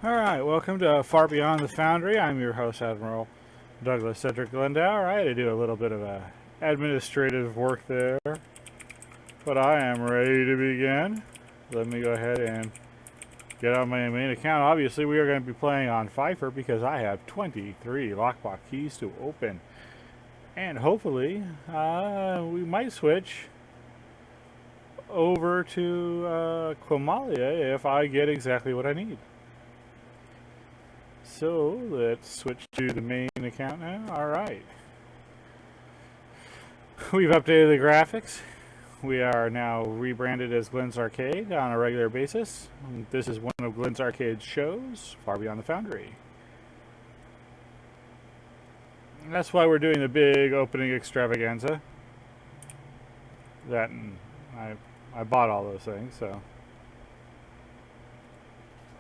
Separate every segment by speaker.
Speaker 1: Alright, welcome to Far Beyond the Foundry. I'm your host, Admiral Douglas Cedric Glendow. Alright, I do a little bit of administrative work there, but I am ready to begin. Let me go ahead and get on my main account. Obviously, we are going to be playing on Pfeiffer because I have 23 lockbox keys to open. And hopefully, we might switch over to Quamalia if I get exactly what I need. So let's switch to the main account now. Alright. We've updated the graphics. We are now rebranded as Glenn's Arcade on a regular basis. This is one of Glenn's Arcade's shows, Far Beyond the Foundry. And that's why we're doing the big opening extravaganza. That and I bought all those things, so.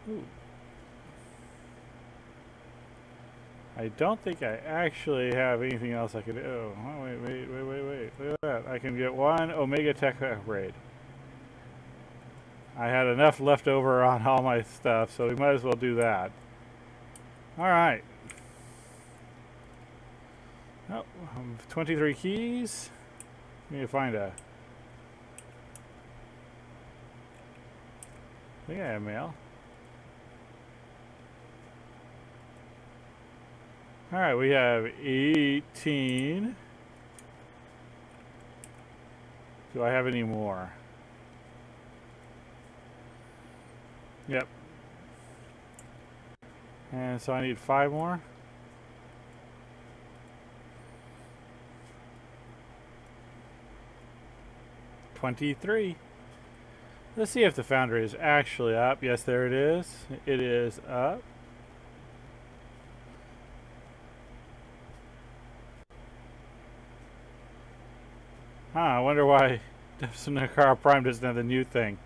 Speaker 1: Ooh. I don't think I actually have anything else I could do. Oh, wait. Look at that. I can get one Omega Tech upgrade. I had enough left over on all my stuff, so we might as well do that. Alright. Oh, 23 keys. Need to find a... I think I have mail. Alright, we have 18. Do I have any more? Yep. And so I need 5 more. $23. Let's see if the Foundry is actually up. Yes, there it is. It is up. Huh, I wonder why Nakara Prime doesn't have the new thing.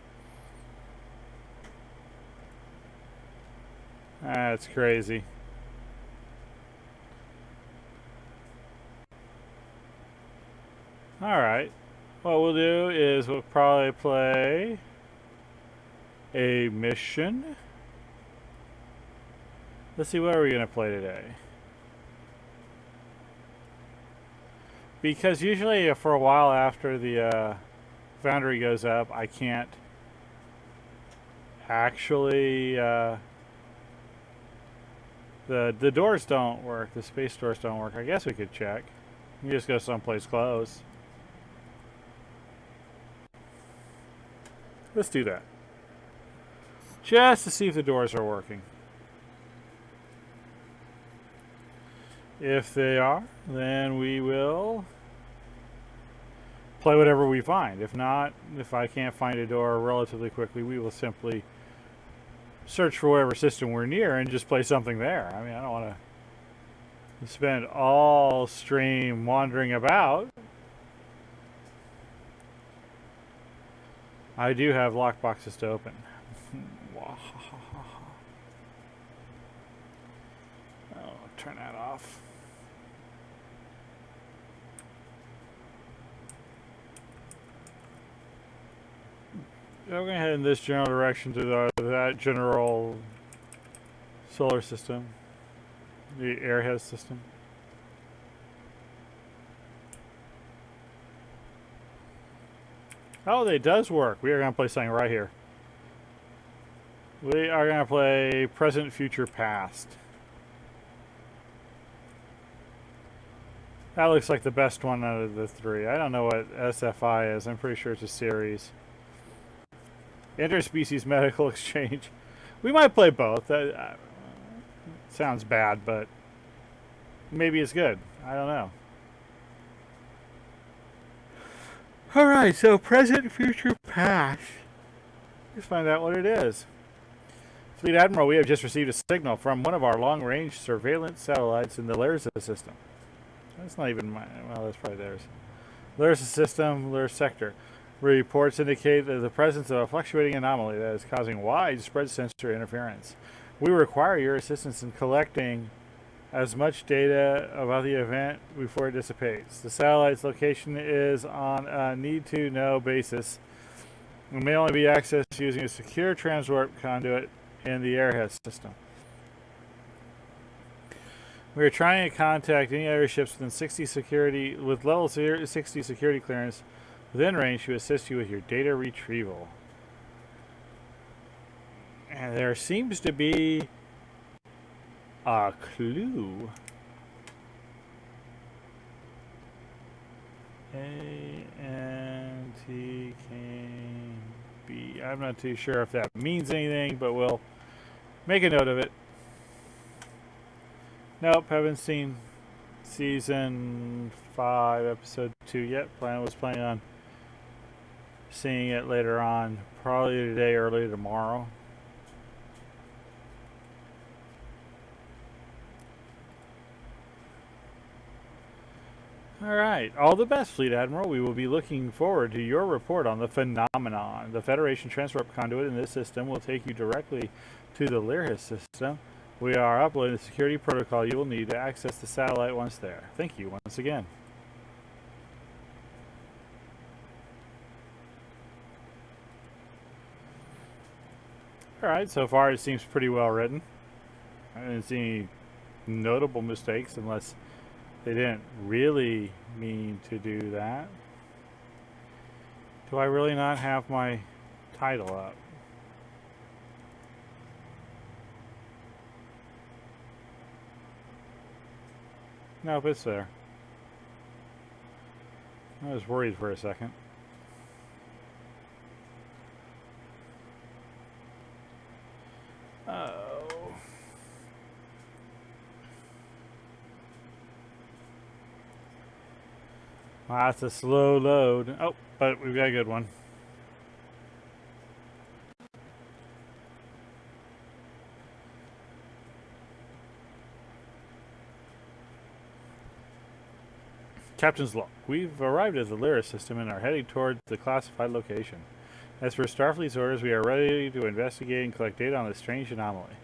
Speaker 1: That's crazy. Alright. What we'll do is we'll probably play a mission. Let's see, what are we going to play today? Because usually for a while after the Foundry goes up, I can't actually... the doors don't work. The space doors don't work. I guess we could check. You just go someplace close. Let's do that. Just to see if the doors are working. If they are, then we will play whatever we find. If not, if I can't find a door relatively quickly, we will simply search for whatever system we're near and just play something there. I mean, I don't want to spend all stream wandering about. I do have lockboxes to open. Oh, turn that off. We're going to head in this general direction to that general solar system, the airhead system. Oh, it does work. We are going to play something right here. We are going to play present, future, past. That looks like the best one out of the 3. I don't know what SFI is. I'm pretty sure it's a series. Interspecies medical exchange. We might play both. That sounds bad, but maybe it's good. I don't know. Alright, so present, future, past. Let's find out what it is. Fleet Admiral, we have just received a signal from one of our long-range surveillance satellites in the Larissa system. That's not even my... Well, that's probably theirs. Larissa system, Larissa sector. Reports indicate the presence of a fluctuating anomaly that is causing widespread sensor interference. We require your assistance in collecting as much data about the event before it dissipates. The satellite's location is on a need-to-know basis and may only be accessed using a secure transwarp conduit in the airhead system. We are trying to contact any other ships within with level 60 security clearance within range to assist you with your data retrieval. And there seems to be a clue. A-N-T-K-B. I'm not too sure if that means anything, but we'll make a note of it. Nope, haven't seen season 5, episode 2 yet. Was planning on seeing it later on, probably today, early tomorrow. Alright, all the best, Fleet Admiral. We will be looking forward to your report on the phenomenon. The Federation transport conduit in this system will take you directly to the Lyris system. We are uploading the security protocol you will need to access the satellite once there. Thank you once again. Alright, so far it seems pretty well written. I didn't see any notable mistakes unless they didn't really mean to do that. Do I really not have my title up? Nope, it's there. I was worried for a second. Oh. Well, that's a slow load. Oh, but we've got a good one. Captain's log. We've arrived at the Lyris system and are heading towards the classified location. As per Starfleet's orders, we are ready to investigate and collect data on this strange anomaly.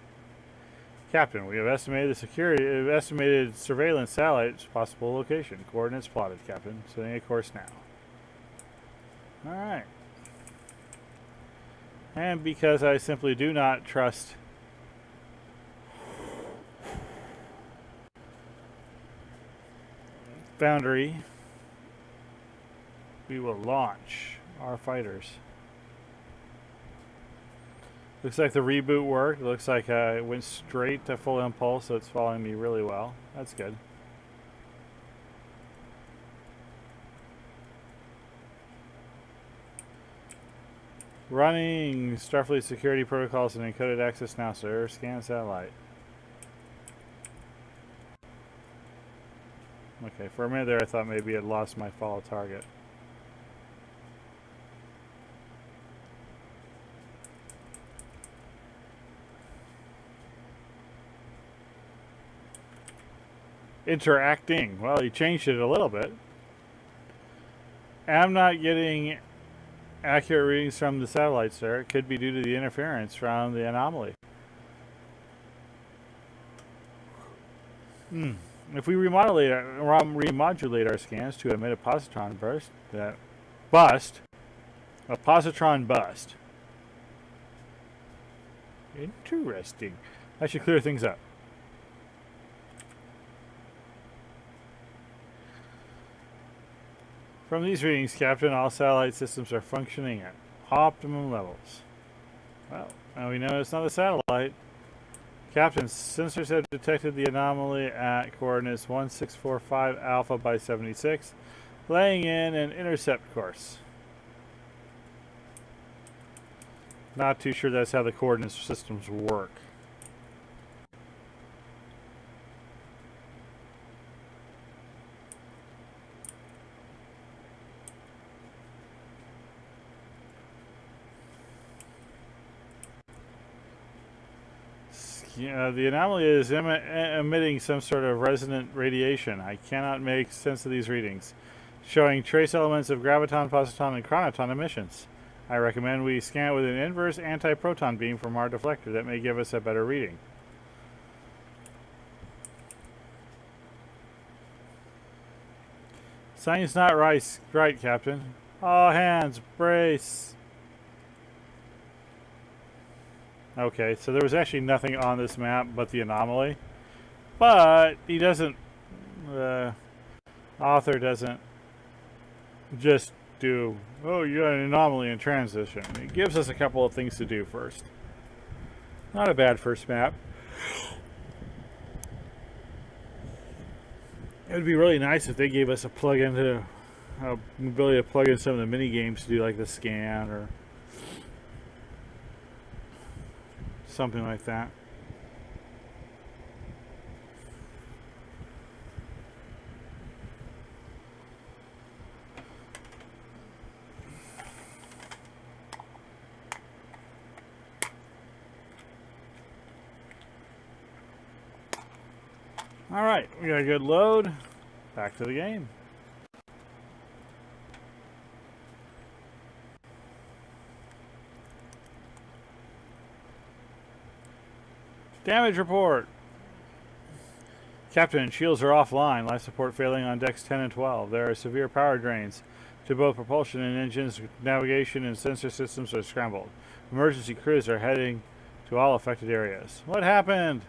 Speaker 1: Captain, we have estimated surveillance satellite's possible location. Coordinates plotted, Captain. Setting a course now. Alright. And because I simply do not trust Foundry, we will launch our fighters. Looks like the reboot worked. Looks like it went straight to full impulse, so it's following me really well. That's good. Running Starfleet security protocols and encoded access now, sir. Scan satellite. Okay, for a minute there I thought maybe I'd lost my follow target. Interacting. Well, he changed it a little bit. I'm not getting accurate readings from the satellites there. It could be due to the interference from the anomaly. If we remodulate our scans to emit a positron burst, a positron bust. Interesting. That should clear things up. From these readings, Captain, all satellite systems are functioning at optimum levels. Well, now we know it's not a satellite. Captain, sensors have detected the anomaly at coordinates 1645 Alpha by 76, laying in an intercept course. Not too sure that's how the coordinate systems work. The anomaly is emitting some sort of resonant radiation. I cannot make sense of these readings, showing trace elements of graviton, positron, and chronoton emissions. I recommend we scan it with an inverse anti-proton beam from our deflector. That may give us a better reading. Sign's not right, Captain. All hands, brace. Okay, so there was actually nothing on this map but the anomaly. But he doesn't, the author doesn't just do, oh, you got an anomaly in transition. He gives us a couple of things to do first. Not a bad first map. It would be really nice if they gave us a plug-in to ability to plug in some of the mini games to do like the scan or something like that. All right, we got a good load. Back to the game. Damage report. Captain, shields are offline. Life support failing on decks 10 and 12. There are severe power drains to both propulsion and engines. Navigation and sensor systems are scrambled. Emergency crews are heading to all affected areas. What happened?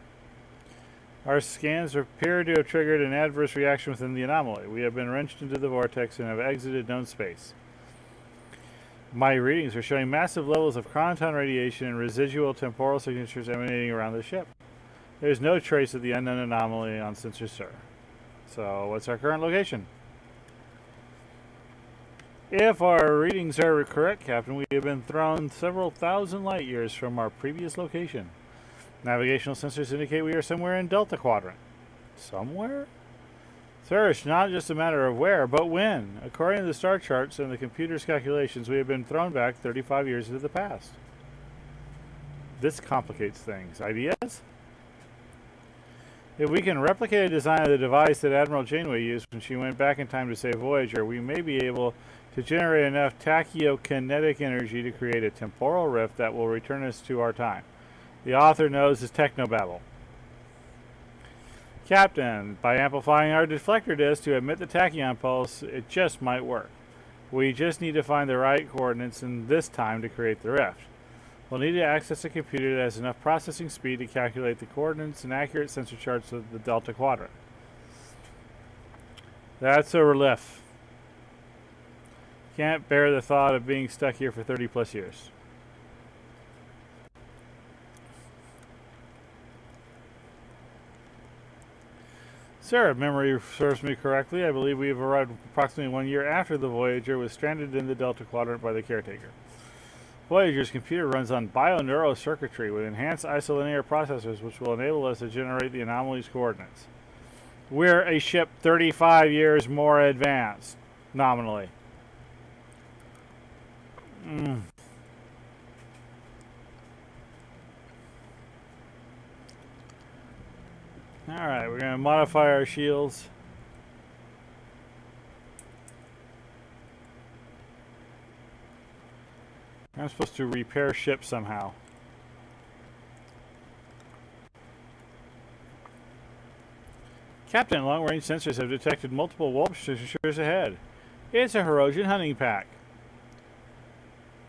Speaker 1: Our scans appear to have triggered an adverse reaction within the anomaly. We have been wrenched into the vortex and have exited known space. My readings are showing massive levels of chronoton radiation and residual temporal signatures emanating around the ship. There is no trace of the unknown anomaly on sensor, sir. So, what's our current location? If our readings are correct, Captain, we have been thrown several thousand light years from our previous location. Navigational sensors indicate we are somewhere in Delta Quadrant. Somewhere? Sir, it's not just a matter of where, but when. According to the star charts and the computer's calculations, we have been thrown back 35 years into the past. This complicates things. Ideas? If we can replicate a design of the device that Admiral Janeway used when she went back in time to save Voyager, we may be able to generate enough tachyokinetic energy to create a temporal rift that will return us to our time. The author knows his technobabble. Captain, by amplifying our deflector disk to emit the tachyon pulse, it just might work. We just need to find the right coordinates in this time to create the rift. We'll need to access a computer that has enough processing speed to calculate the coordinates and accurate sensor charts of the Delta Quadrant. That's a relief. Can't bear the thought of being stuck here for 30 plus years. Sir, if memory serves me correctly, I believe we have arrived approximately 1 year after the Voyager was stranded in the Delta Quadrant by the caretaker. Voyager's computer runs on bioneural-circuitry with enhanced isolinear processors which will enable us to generate the anomaly's coordinates. We're a ship 35 years more advanced, nominally. Alright, we're going to modify our shields. I'm supposed to repair ships somehow. Captain, long-range sensors have detected multiple warp signatures ahead. It's a Herosian hunting pack.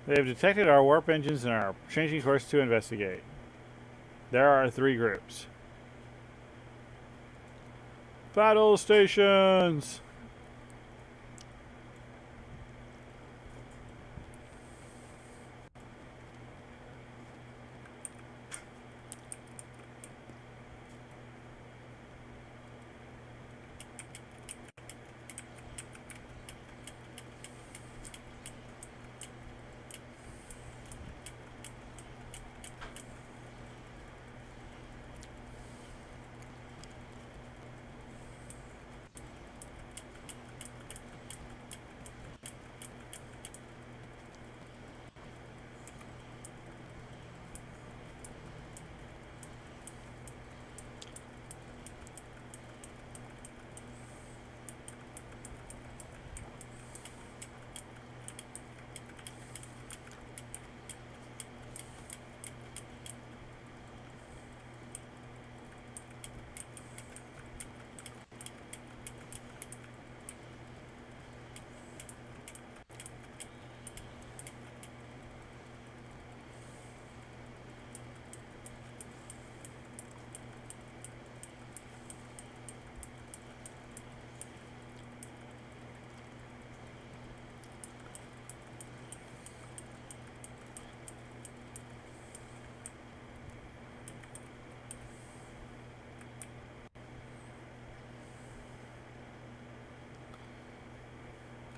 Speaker 1: They have detected our warp engines and are changing course to investigate. There are 3 groups. Battle stations!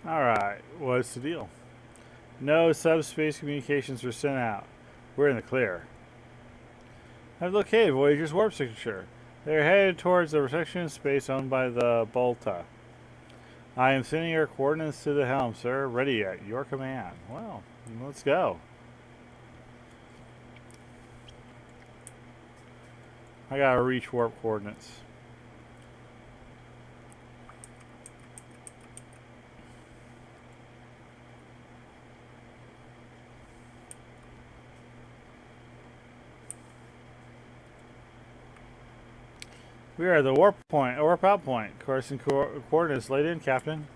Speaker 1: Alright, what's the deal? No subspace communications were sent out. We're in the clear. I've located Voyager's warp signature. They're headed towards the protection space owned by the Bolta. I am sending your coordinates to the helm, sir. Ready at your command. Well, let's go. I gotta reach warp coordinates. We are at the warp out point. Course and coordinates laid in, Captain.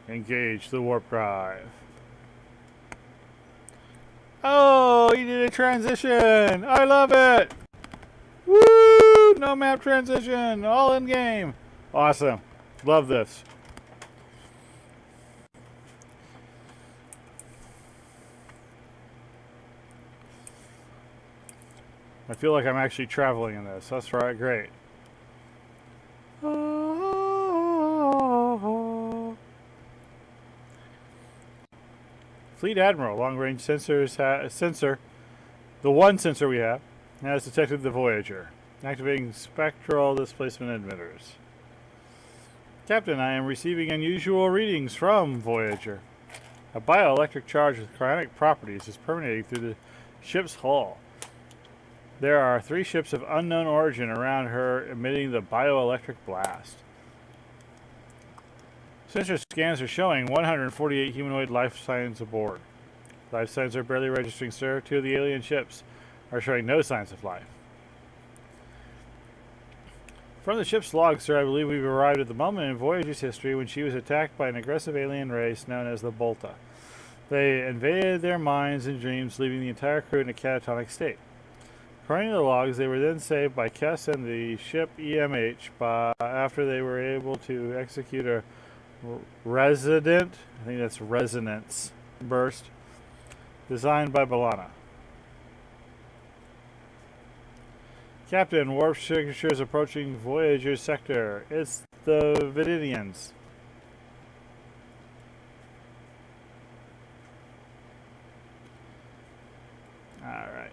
Speaker 1: Engage the warp drive. Oh, he did a transition. I love it. Woo! No map transition. All in game. Awesome. Love this. I feel like I'm actually traveling in this. That's right. Great. Fleet Admiral, long-range sensor, the one sensor we have, has detected the Voyager, activating spectral displacement emitters. Captain, I am receiving unusual readings from Voyager. A bioelectric charge with cryonic properties is permeating through the ship's hull. There are 3 ships of unknown origin around her emitting the bioelectric blast. Sensor scans are showing 148 humanoid life signs aboard. Life signs are barely registering, sir. 2 of the alien ships are showing no signs of life. From the ship's log, sir, I believe we've arrived at the moment in Voyager's history when she was attacked by an aggressive alien race known as the Bolta. They invaded their minds and dreams, leaving the entire crew in a catatonic state. According to the logs, they were then saved by Kess and the ship EMH after they were able to execute a resonance burst designed by B'Elanna. Captain, warp signatures approaching Voyager sector. It's the Vididians. Alright.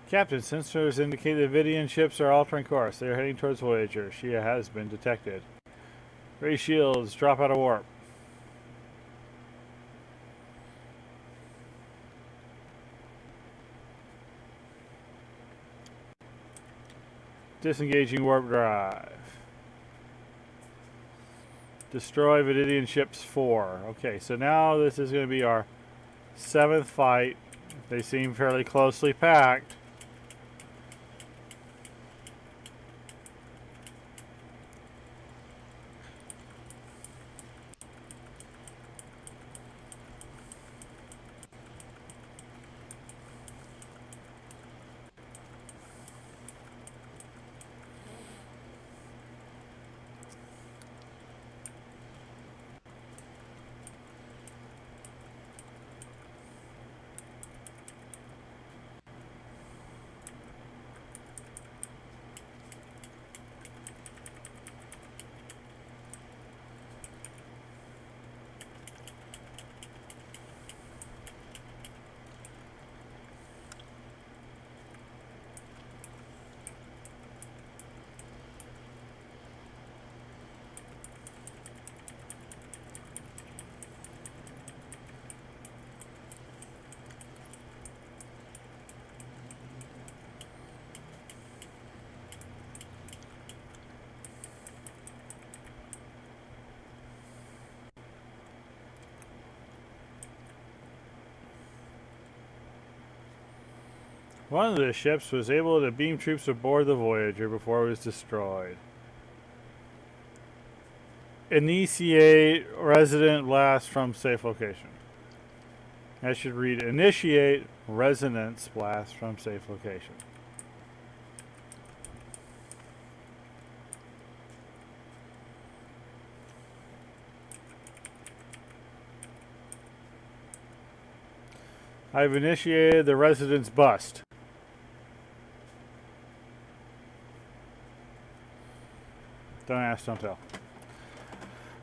Speaker 1: Captain, sensors indicate the Vidian ships are altering course. They are heading towards Voyager. She has been detected. Ray shields, drop out of warp. Disengaging warp drive. Destroy Vididian ships 4. Okay, so now this is going to be our 7th fight. They seem fairly closely packed. One of the ships was able to beam troops aboard the Voyager before it was destroyed. Initiate resident blast from safe location. I should read initiate resonance blast from safe location. I've initiated the residence bust. Don't ask, don't tell.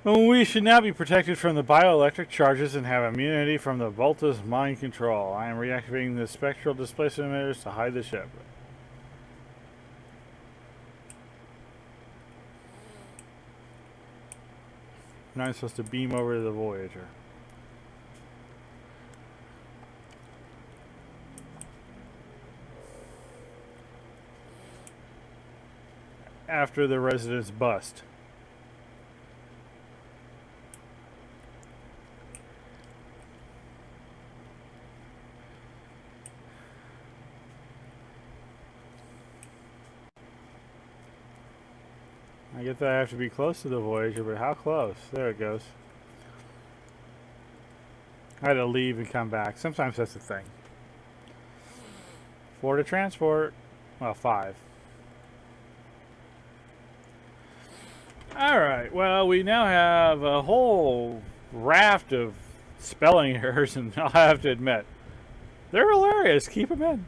Speaker 1: We should now be protected from the bioelectric charges and have immunity from the Volta's mind control. I am reactivating the spectral displacement emitters to hide the ship. Now I'm supposed to beam over to the Voyager. After the residence bust. I get that I have to be close to the Voyager, but how close? There it goes. I had to leave and come back. Sometimes that's the thing. 4 to transport. Well, 5. Alright, well, we now have a whole raft of spelling errors, and I'll have to admit, they're hilarious. Keep them in.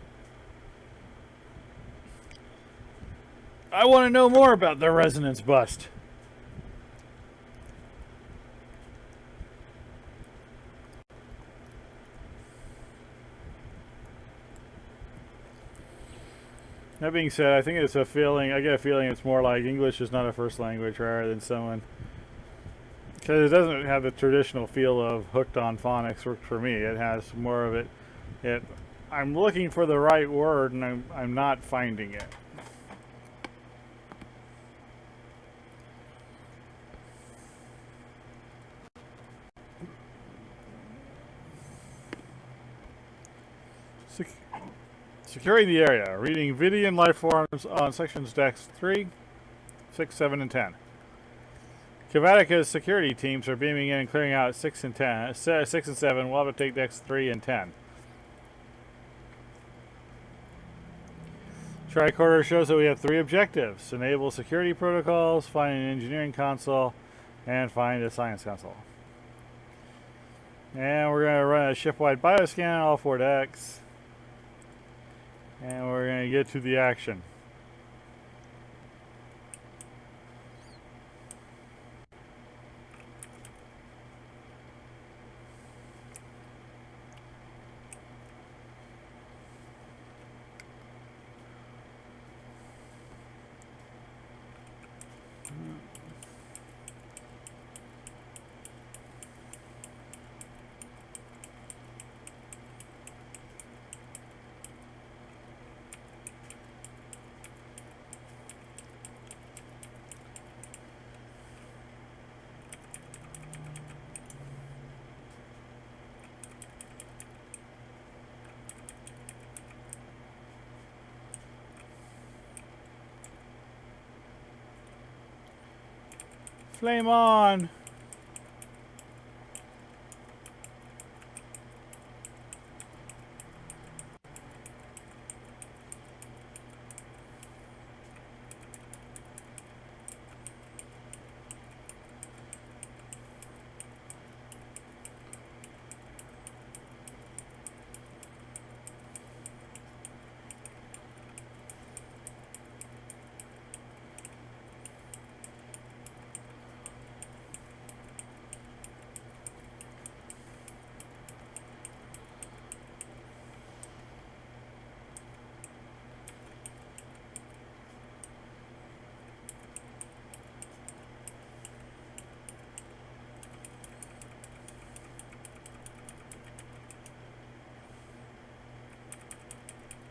Speaker 1: I want to know more about the resonance bust. That being said, I think it's a feeling, I get a feeling it's more like English is not a first language rather than someone. Because it doesn't have the traditional feel of hooked on phonics worked for me. It has more of it. I'm looking for the right word and I'm not finding it. Securing the area. Reading Vidian life forms on sections decks 3, 6, 7, and 10. Kavatica's security teams are beaming in and clearing out 6 and 10. 6 and 7. We'll have to take decks 3 and 10. Tricorder shows that we have 3 objectives. Enable security protocols, find an engineering console, and find a science console. And we're going to run a ship-wide bioscan on all 4 decks. And we're going to get to the action. Flame on!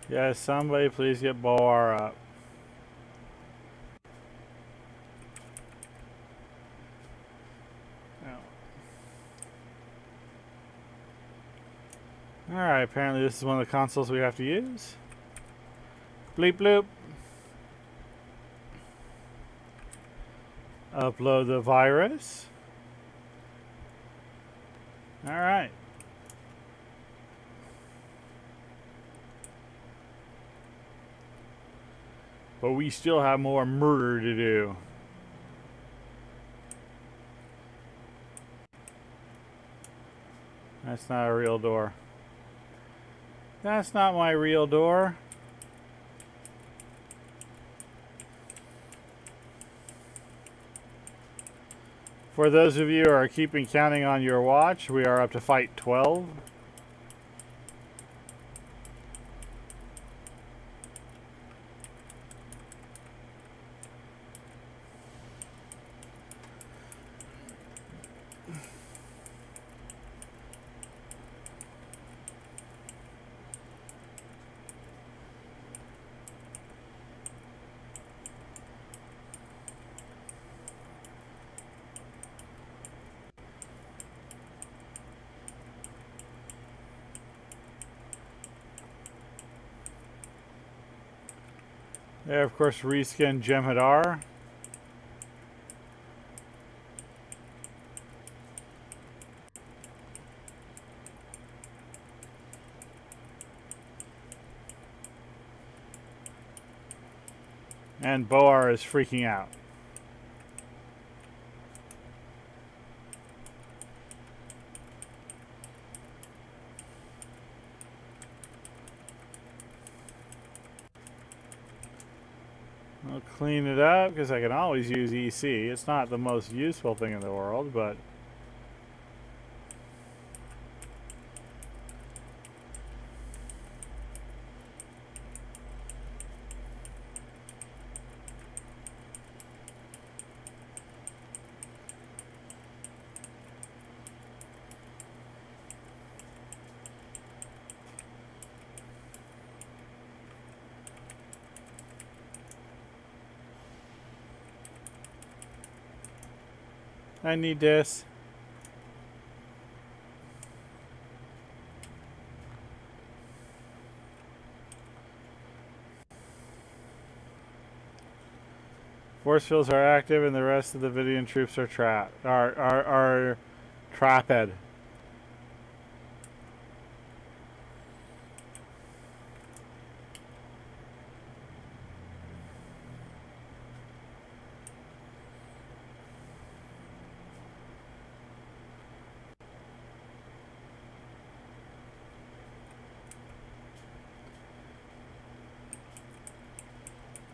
Speaker 1: Yes, somebody please get Bar up. Alright, apparently this is one of the consoles we have to use. Bleep bloop. Upload the virus. Alright. But we still have more murder to do. That's not a real door. That's not my real door. For those of you who are keeping counting on your watch, we are up to fight 12. There, of course, reskin Jem'Hadar. And Boar is freaking out. I'll clean it up because I can always use EC. It's not the most useful thing in the world, but... I need this. Force fields are active and the rest of the Vidian troops are trapped. Are trapped.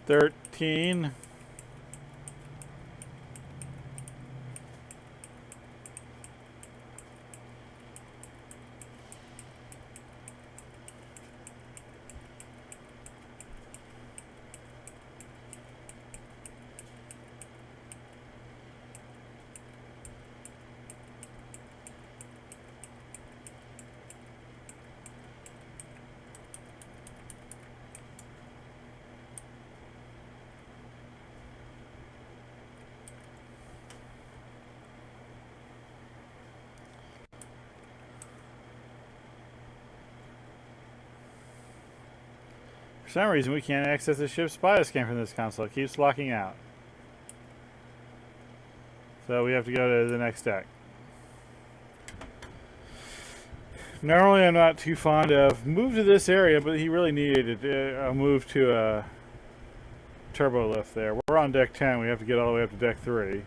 Speaker 1: $13. For some reason, we can't access the ship's bioscan from this console. It keeps locking out. So we have to go to the next deck. Normally, I'm not too fond of move to this area, but he really needed a move to a turbo lift there. We're on deck 10. We have to get all the way up to deck 3.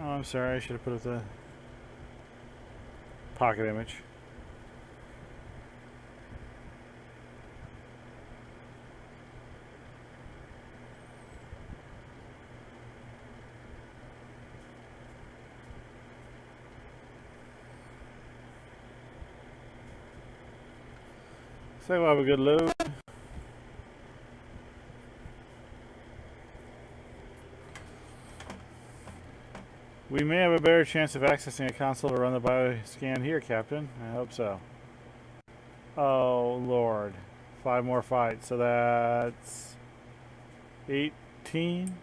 Speaker 1: Oh, I'm sorry. I should have put up the pocket image. So we'll have a good load. We may have a better chance of accessing a console to run the bioscan here, Captain. I hope so. Oh, Lord. 5 more fights. So that's 18.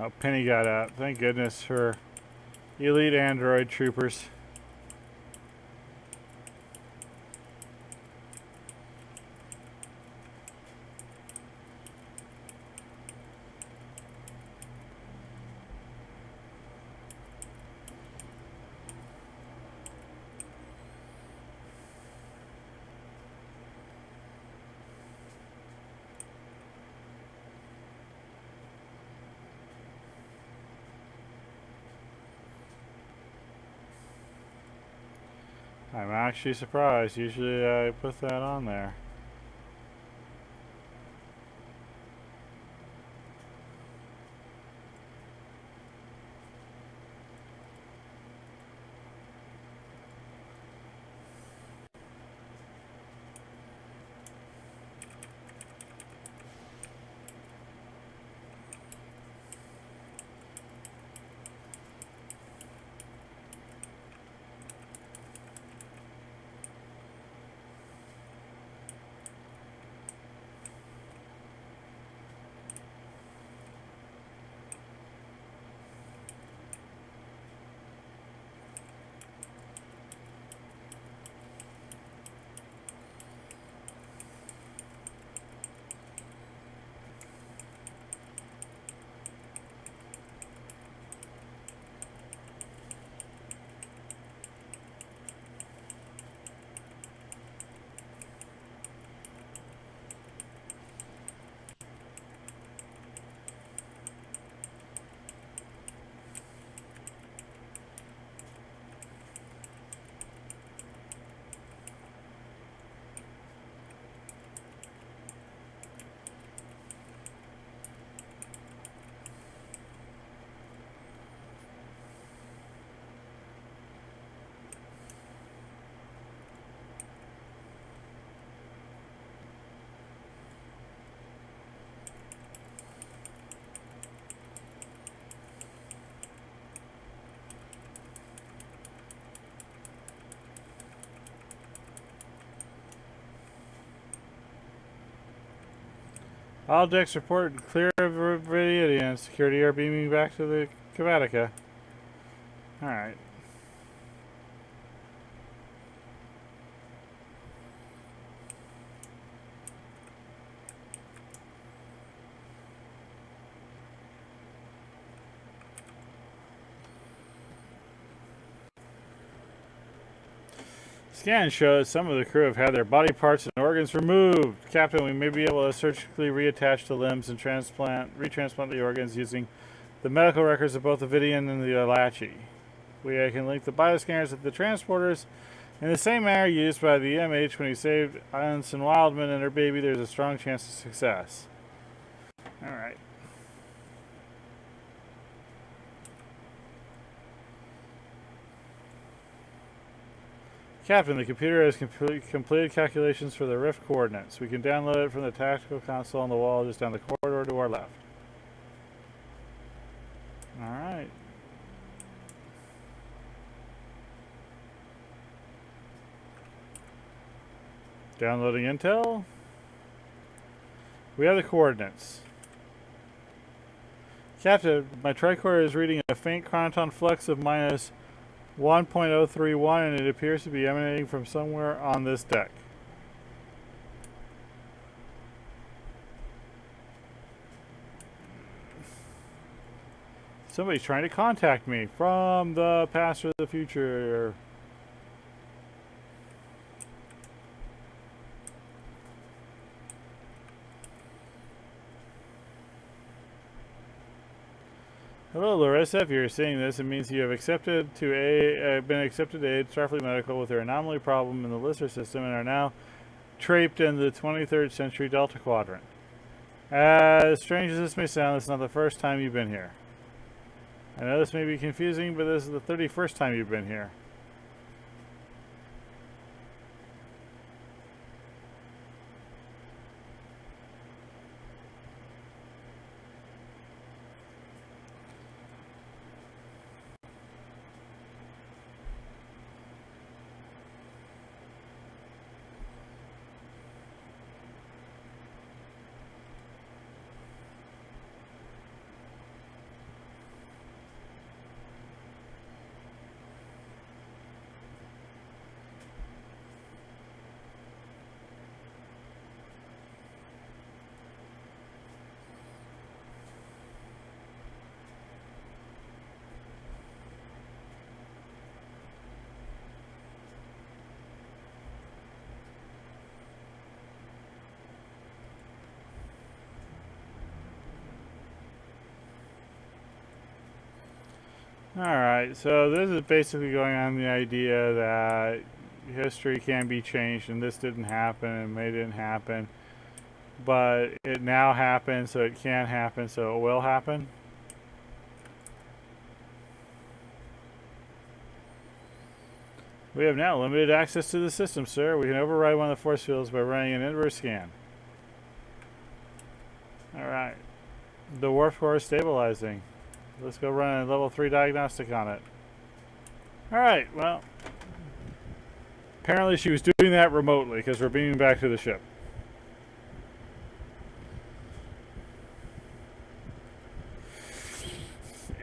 Speaker 1: Oh, Penny got out. Thank goodness for elite android troopers. I'm actually surprised. Usually I put that on there. All decks report clear of Viridian. Security are beaming back to the Kavatica. Alright. Scan shows some of the crew have had their body parts and organs removed. Captain, we may be able to surgically reattach the limbs and retransplant the organs using the medical records of both the Vidian and the Alachi. We can link the bioscanners with the transporters in the same manner used by the MH when he saved Ensign Wildman and her baby. There's a strong chance of success. Alright. Captain, the computer has completed calculations for the rift coordinates. We can download it from the tactical console on the wall just down the corridor to our left. Alright. Downloading intel. We have the coordinates. Captain, my tricorder is reading a faint chronoton flux of minus 1.031 and it appears to be emanating from somewhere on this deck. Somebody's trying to contact me from the past or the future. Hello, Larissa. If you're seeing this, it means you have been accepted to aid Starfleet Medical with their anomaly problem in the Lister system and are now trapped in the 23rd century Delta Quadrant. As strange as this may sound, this is not the first time you've been here. I know this may be confusing, but this is the 31st time you've been here. Alright, so this is basically going on the idea that history can be changed and this didn't happen and may didn't happen. But it now happens, so it can happen, so it will happen. We have now limited access to the system, sir. We can override one of the force fields by running an inverse scan. Alright. The warp core is stabilizing. Let's go run a level 3 diagnostic on it. Alright, well. Apparently she was doing that remotely because we're beaming back to the ship.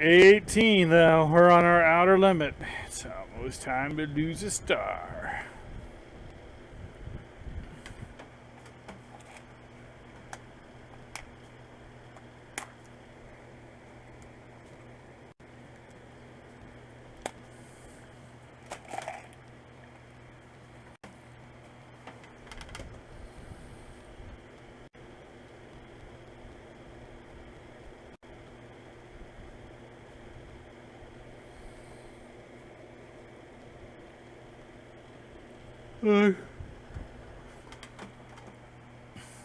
Speaker 1: $18 though. We're on our outer limit. It's almost time to lose a star.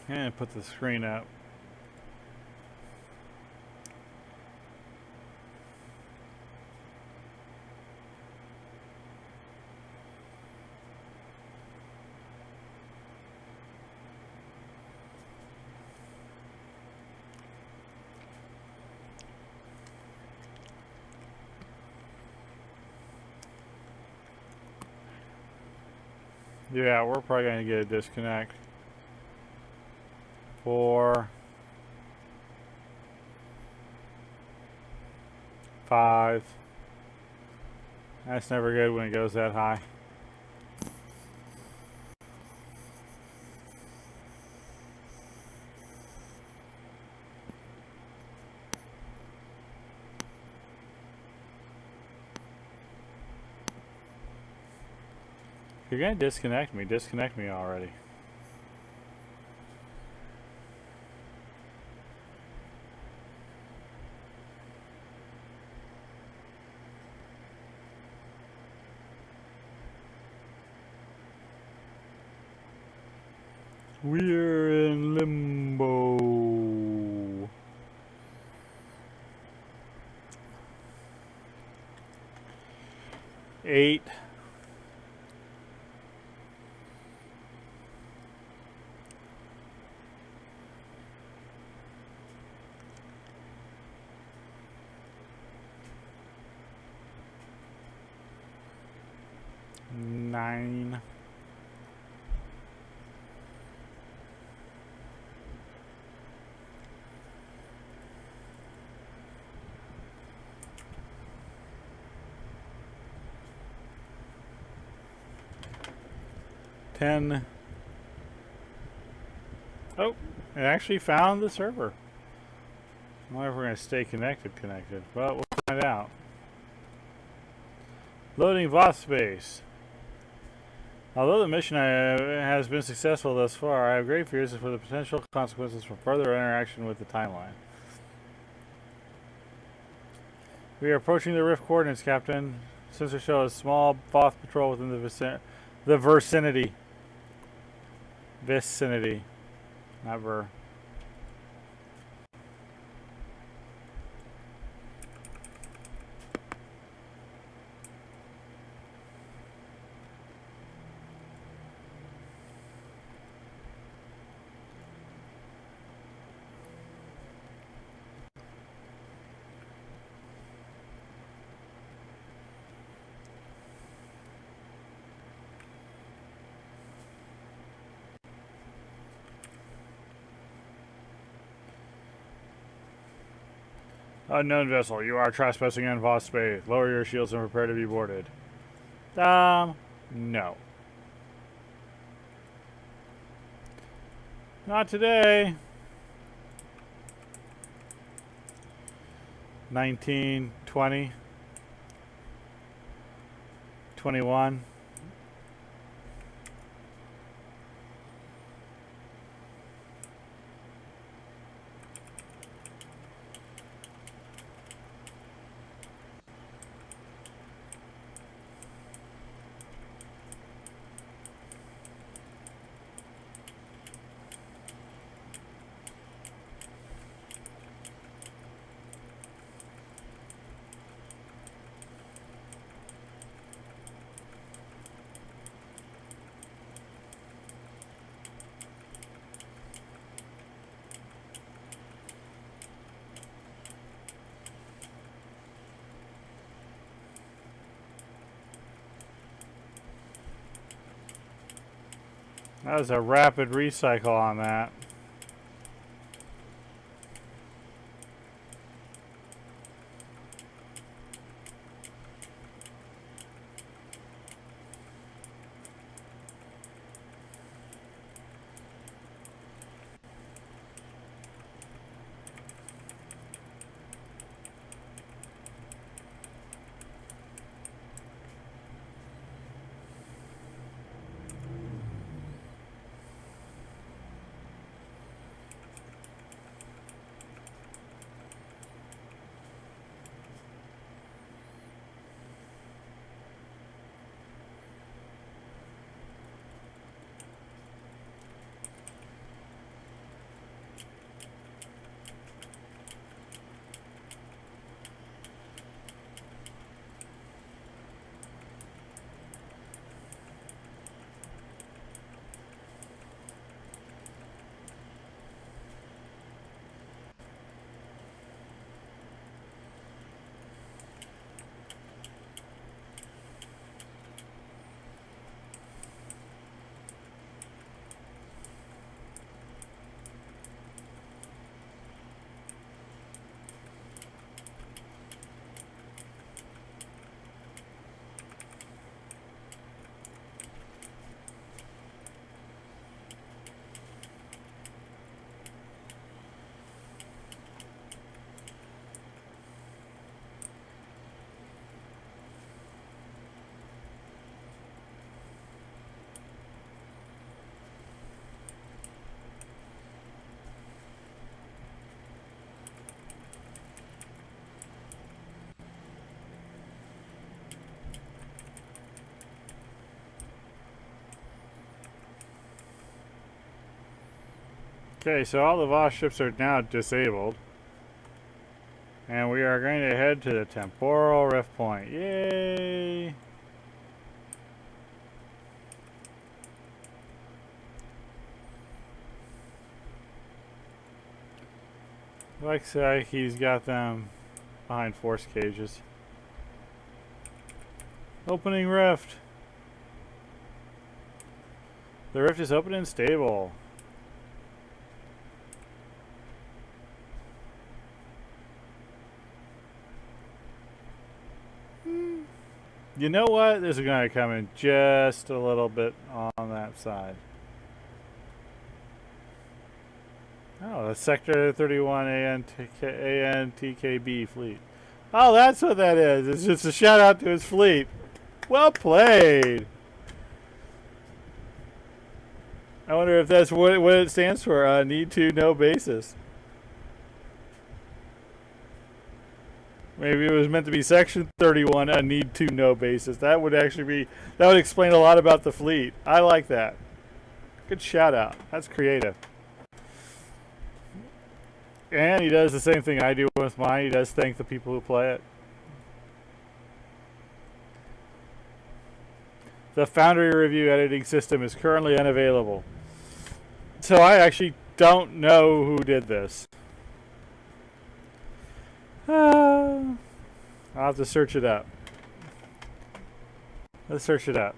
Speaker 1: And put the screen up. Yeah, we're probably going to get a disconnect. 4, 5. That's never good when it goes that high. If you're going to disconnect me already. We're in limbo. Eight. Nine. 10. Oh, it actually found the server. I wonder if we're going to stay connected. Well, we'll find out. Loading VOS space. Although the mission has been successful thus far, I have great fears for the potential consequences from further interaction with the timeline. We are approaching the rift coordinates, Captain. Sensor shows a small VOS patrol within the vicinity. Vicinity. Not ver. Unknown vessel, you are trespassing in VOS space. Lower your shields and prepare to be boarded. No. Not today. 19, 20, 21. That was a rapid recycle on that. Okay, so all the Voss ships are now disabled. And we are going to head to the temporal rift point. Yay! Looks like he's got them behind force cages. Opening rift. The rift is open and stable. You know what? This is going to come in just a little bit on that side. Oh, the Sector 31 ANTKB fleet. Oh, that's what that is. It's just a shout out to his fleet. Well played. I wonder if that's what it stands for. Need to know basis. Maybe it was meant to be Section 31, a need to know basis. That would actually be, that would explain a lot about the fleet. I like that. Good shout out. That's creative. And he does the same thing I do with mine. He does thank the people who play it. The Foundry review editing system is currently unavailable. So I actually don't know who did this. I'll have to search it up. Let's search it up.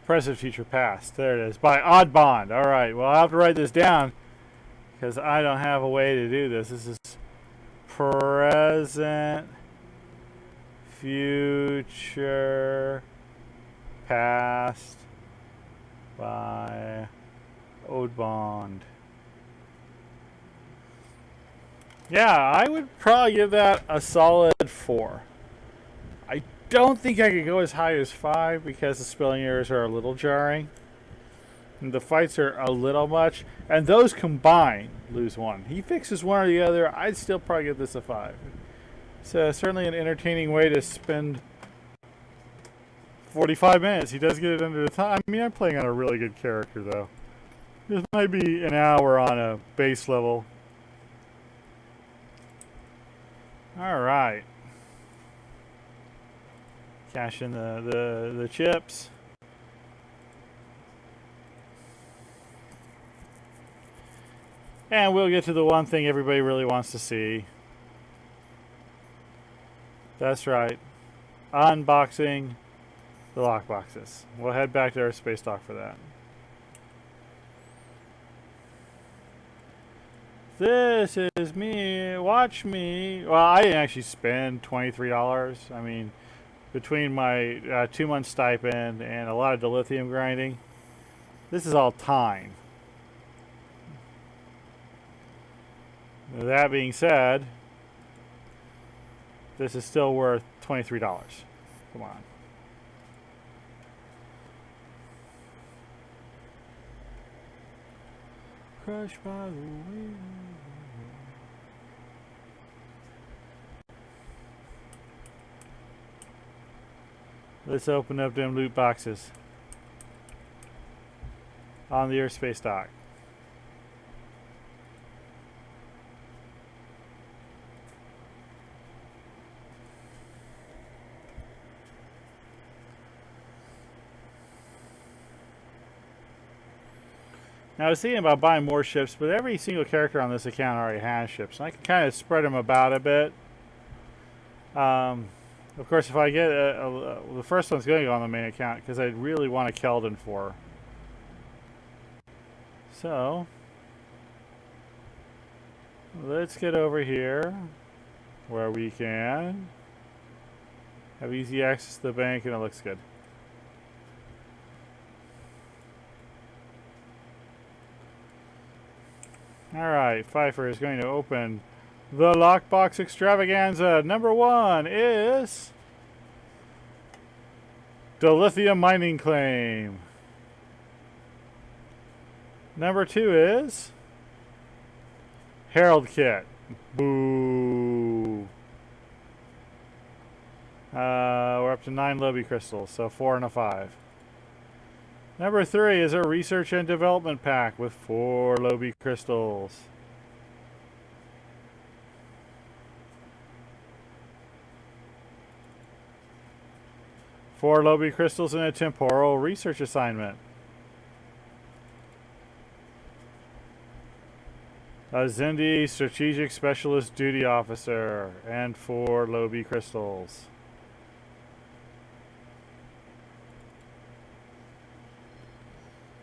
Speaker 1: Present, future, past. There it is. By Odd Bond. All right. Well, I'll have to write this down because I don't have a way to do this. This is present, future, past by Odd Bond. Yeah, I would probably give that a solid 4. I don't think I could go as high as 5 because the spelling errors are a little jarring. And the fights are a little much. And those combined lose 1. He fixes one or the other. I'd still probably give this a 5. So certainly an entertaining way to spend 45 minutes. He does get it under the time. I mean, I'm playing on a really good character, though. This might be an hour on a base level. All right. Cash in the chips. And we'll get to the one thing everybody really wants to see. That's right. Unboxing the lockboxes. We'll head back to our space dock for that. This is me. Watch me. Well, I didn't actually spend $23. I mean, between my 2-month stipend and a lot of dilithium grinding, this is all time. That being said, this is still worth $23. Come on. Crushed by the wind. Let's open up them loot boxes on the airspace dock. Now I was thinking about buying more ships, but every single character on this account already has ships, and I can kind of spread them about a bit. Of course, if I get the first one's going to go on the main account because I really want a Keldon for. So let's get over here where we can have easy access to the bank, and it looks good. Alright, Pfeiffer is going to open the lockbox extravaganza. Number 1 is dilithium mining claim. Number 2 is Herald kit. Boo. We're up to 9 Lobby crystals, so 4 and a 5. Number 3 is a research and development pack with 4 Lobby crystals. Four Lobby crystals and a temporal research assignment. A Zindi strategic specialist duty officer and 4 Lobby crystals.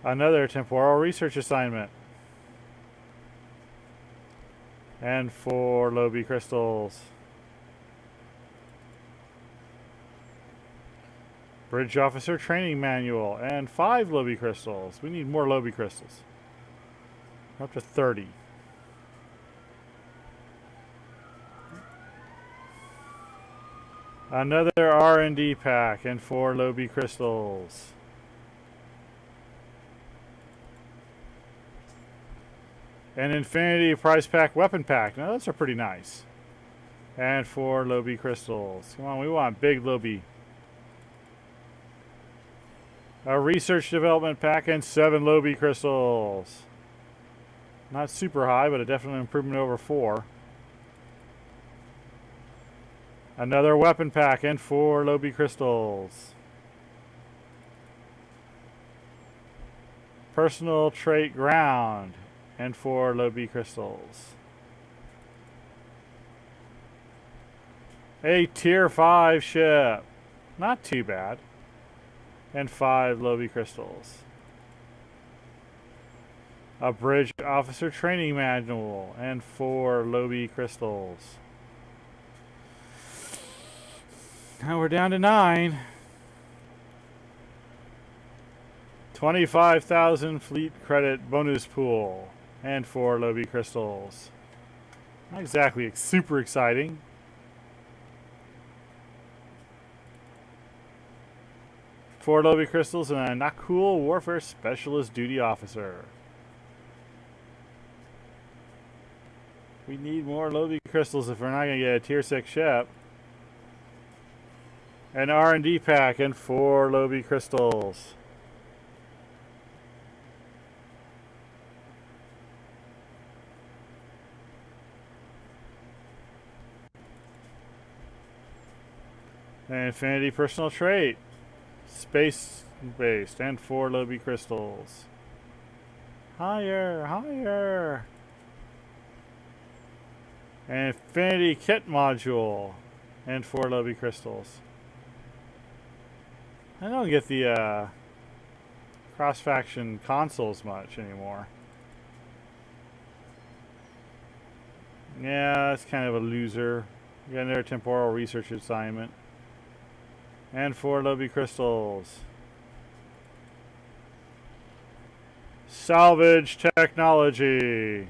Speaker 1: Another temporal research assignment. And 4 Lobby crystals. Bridge officer training manual and 5 Lobby crystals. We need more Lobby crystals. We're up to 30. Another R&D pack and 4 Lobby crystals. An Infinity Prize Pack weapon pack. Now those are pretty nice. And 4 Lobby crystals. Come on, we want big Lobby. A research development pack and 7 Lobby crystals. Not super high, but a definite improvement over 4. Another weapon pack and 4 Lobby crystals. Personal trait ground and 4 Lobby crystals. A tier 5 ship. Not too bad. And 5 Lobby crystals. A bridge officer training manual and 4 Lobby crystals. Now we're down to 9. 25,000 fleet credit bonus pool and 4 Lobby crystals. Not exactly super exciting. Four Lobby crystals and a not cool warfare specialist duty officer. We need more Lobby crystals if we're not going to get a tier 6 ship. An R&D pack and 4 Lobby crystals. An infinity personal trait. Space-based and 4 Lobby crystals. Higher, higher. An infinity kit module and 4 Lobby crystals. I don't get the cross-faction consoles much anymore. Yeah, that's kind of a loser. We got another temporal research assignment. And 4 Lobby crystals. Salvage technology.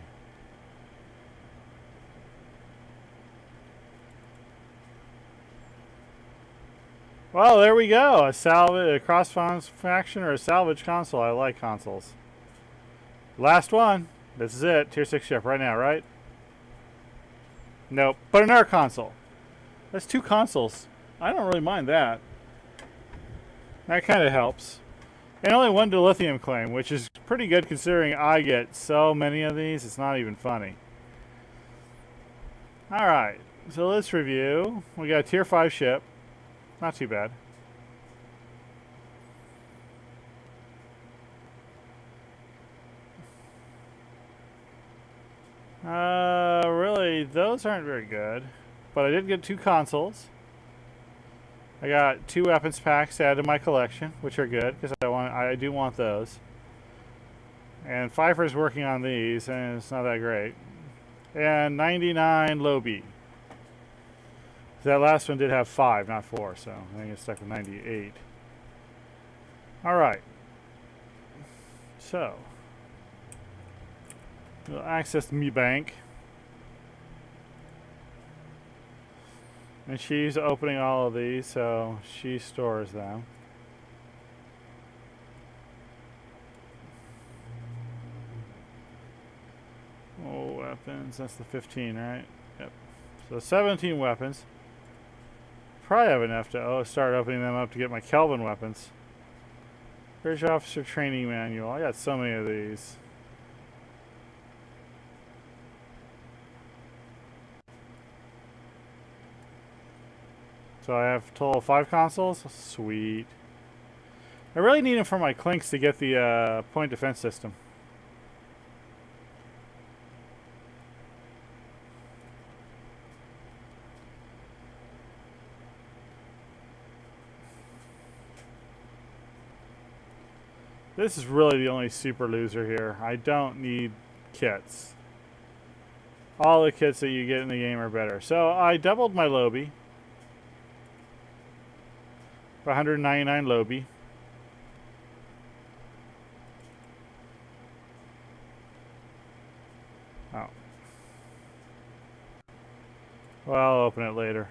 Speaker 1: Well, there we go. A cross-faction or a salvage console. I like consoles. Last one. This is it. Tier 6 ship right now, right? Nope. But another console. That's 2 consoles. I don't really mind that. That kind of helps. And only 1 dilithium claim, which is pretty good considering I get so many of these. It's not even funny. Alright. So let's review. We got a tier 5 ship. Not too bad. Really, those aren't very good. But I did get 2 consoles. I got 2 weapons packs to add to my collection, which are good because I do want those. And Pfeiffer's working on these, and it's not that great. And 99 Lobby. That last one did have 5, not 4, so I think it's stuck with 98. All right. So we'll access the bank. And she's opening all of these, so she stores them. Oh, weapons. That's the 15, right? Yep. So 17 weapons. Probably have enough to start opening them up to get my Kelvin weapons. Bridge Officer Training Manual. I got so many of these. So I have a total of 5 consoles? Sweet. I really need them for my clinks to get the point defense system. This is really the only super loser here. I don't need kits. All the kits that you get in the game are better. So I doubled my Lobby. For 199 Lobby. Oh. Well, I'll open it later.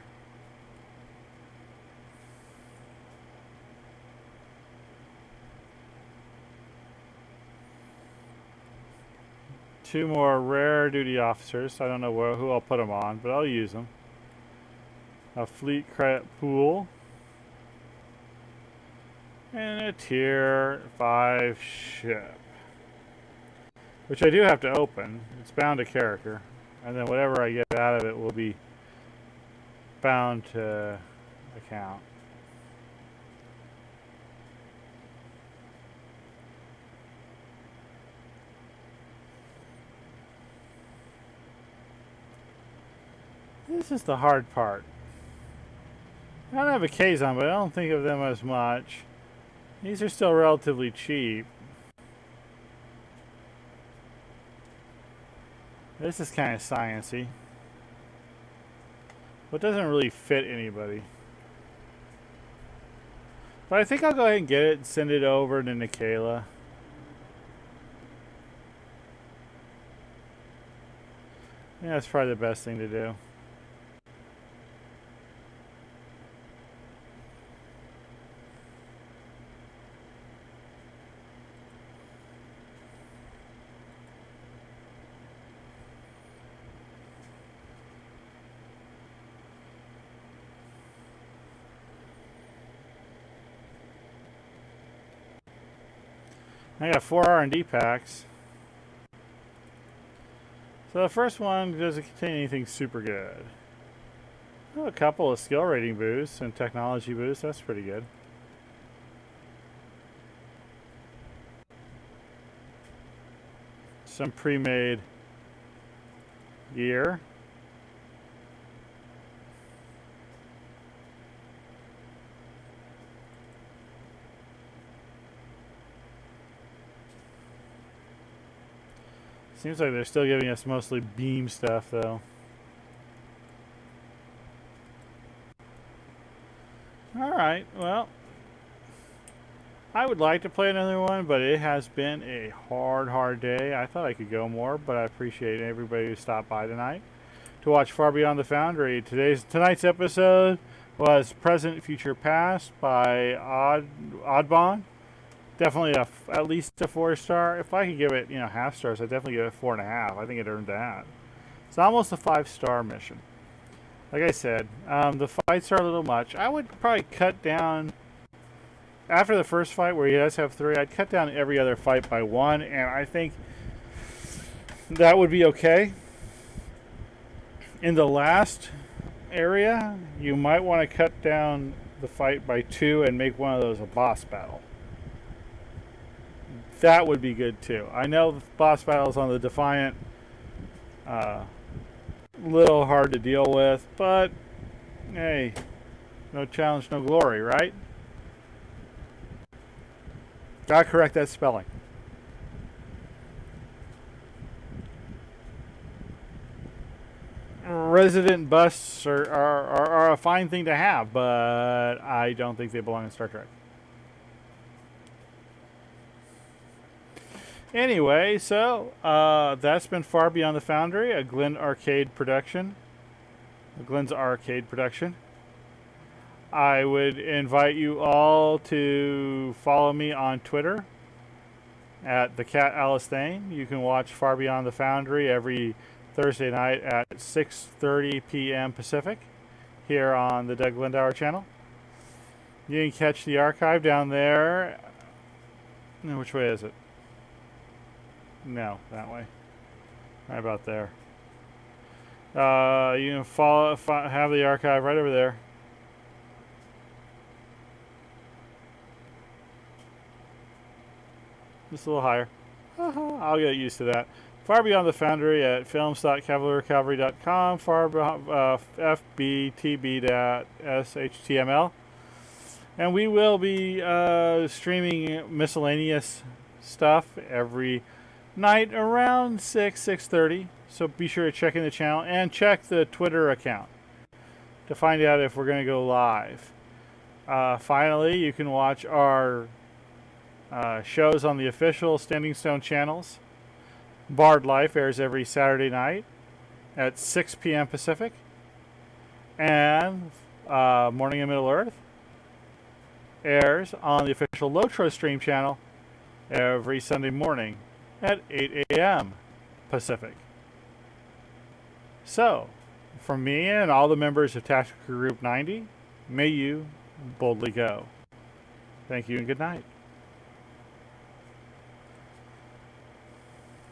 Speaker 1: Two more rare duty officers. I don't know who I'll put them on, but I'll use them. A fleet credit pool. And a tier 5 ship. Which I do have to open. It's bound to character. And then whatever I get out of it will be bound to account. This is the hard part. I don't have a Kazon, but I don't think of them as much. These are still relatively cheap. This is kind of sciencey. But doesn't really fit anybody. But I think I'll go ahead and get it and send it over to Nikayla. Yeah, that's probably the best thing to do. I got 4 R&D packs. So the first one doesn't contain anything super good. Oh, a couple of skill rating boosts and technology boosts. That's pretty good. Some pre-made gear. Seems like they're still giving us mostly beam stuff, though. Alright, well, I would like to play another one, but it has been a hard day. I thought I could go more, but I appreciate everybody who stopped by tonight to watch Far Beyond the Foundry. Tonight's episode was Present, Future, Past by Oddbon. Definitely at least a 4-star. If I could give it, half stars, I'd definitely give it 4.5. I think it earned that. It's almost a 5-star mission. Like I said, the fights are a little much. I would probably cut down, after the first fight where he does have 3, I'd cut down every other fight by 1, and I think that would be okay. In the last area, you might want to cut down the fight by 2 and make one of those a boss battle. That would be good too. I know the boss battles on the Defiant, little hard to deal with, but hey, no challenge, no glory, right? Gotta correct that spelling. Resident busts are a fine thing to have, but I don't think they belong in Star Trek. Anyway, so that's been Far Beyond the Foundry, a Glenn's Arcade production. I would invite you all to follow me on Twitter at the Cat Alice Thane. You can watch Far Beyond the Foundry every Thursday night at 6:30 p.m. Pacific here on the Doug Lindauer channel. You can catch the archive down there. Which way is it? No, that way. Right about there. You can have the archive right over there. Just a little higher. I'll get used to that. Far Beyond the Foundry at films.cavaliercavalry.com, fb.tb.shtml. And we will be streaming miscellaneous stuff every night around 6:30. So be sure to check in the channel and check the Twitter account to find out if we're going to go live. Finally, you can watch our shows on the official Standing Stone channels. Bard Life airs every Saturday night at 6 p.m. Pacific. And Morning in Middle-earth airs on the official Lotro Stream channel every Sunday morning at 8 a.m. Pacific. So, from me and all the members of Tactical Group 90, may you boldly go. Thank you and good night.